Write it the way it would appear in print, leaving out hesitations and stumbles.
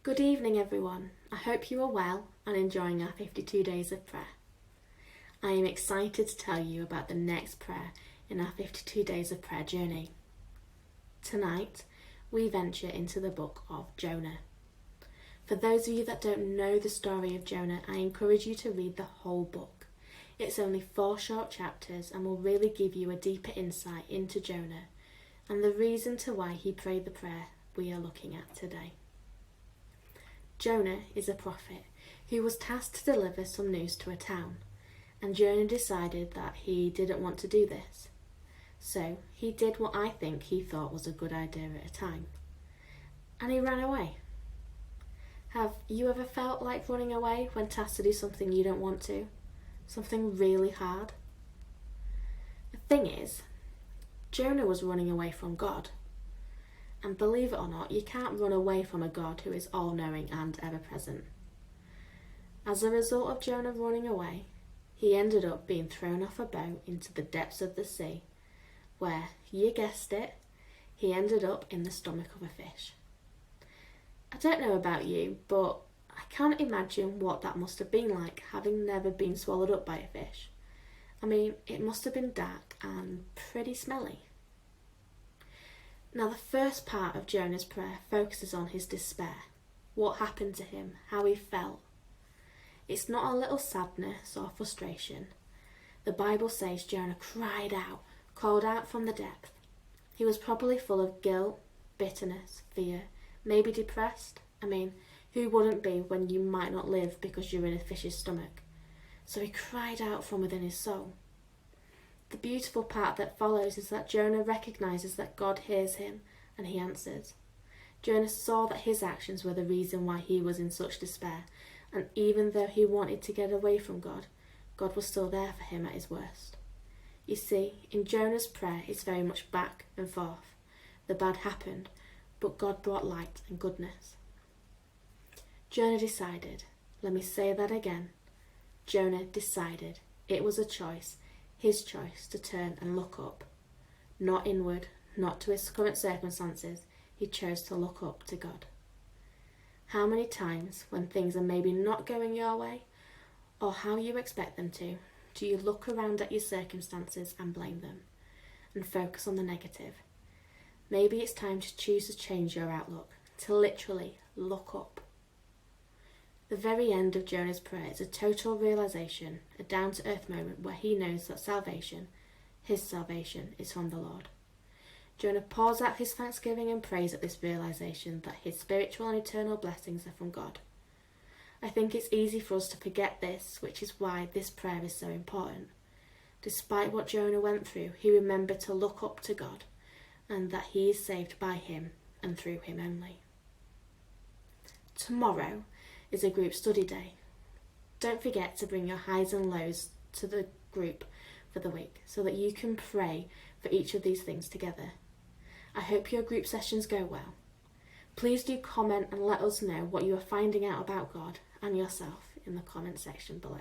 Good evening, everyone. I hope you are well and enjoying our 52 days of prayer. I am excited to tell you about the next prayer in our 52 days of prayer journey. Tonight, we venture into the book of Jonah. For those of you that don't know the story of Jonah, I encourage you to read the whole book. It's only 4 short chapters and will really give you a deeper insight into Jonah and the reason to why he prayed the prayer we are looking at today. Jonah is a prophet who was tasked to deliver some news to a town, and Jonah decided that he didn't want to do this. So he did what I think he thought was a good idea at a time, and he ran away. Have you ever felt like running away when tasked to do something you don't want to? Something really hard? The thing is, Jonah was running away from God. And believe it or not, you can't run away from a God who is all-knowing and ever-present. As a result of Jonah running away, he ended up being thrown off a boat into the depths of the sea, where, you guessed it, he ended up in the stomach of a fish. I don't know about you, but I can't imagine what that must have been like, having never been swallowed up by a fish. I mean, it must have been dark and pretty smelly. Now, the first part of Jonah's prayer focuses on his despair, what happened to him, how he felt. It's not a little sadness or frustration. The Bible says Jonah cried out, called out from the depth. He was probably full of guilt, bitterness, fear, maybe depressed. I mean, who wouldn't be when you might not live because you're in a fish's stomach? So he cried out from within his soul. The beautiful part that follows is that Jonah recognises that God hears him and he answers. Jonah saw that his actions were the reason why he was in such despair, and even though he wanted to get away from God, God was still there for him at his worst. You see, in Jonah's prayer it's very much back and forth. The bad happened, but God brought light and goodness. Jonah decided. Let me say that again. Jonah decided. It was a choice. His choice to turn and look up. Not inward, not to his current circumstances. He chose to look up to God. How many times, when things are maybe not going your way, or how you expect them to, do you look around at your circumstances and blame them, and focus on the negative? Maybe it's time to choose to change your outlook, to literally look up. The very end of Jonah's prayer is a total realisation, a down-to-earth moment where he knows that salvation, his salvation, is from the Lord. Jonah pours out his thanksgiving and praise at this realisation that his spiritual and eternal blessings are from God. I think it's easy for us to forget this, which is why this prayer is so important. Despite what Jonah went through, he remembered to look up to God and that he is saved by him and through him only. Tomorrow is a group study day. Don't forget to bring your highs and lows to the group for the week so that you can pray for each of these things together. I hope your group sessions go well. Please do comment and let us know what you are finding out about God and yourself in the comment section below.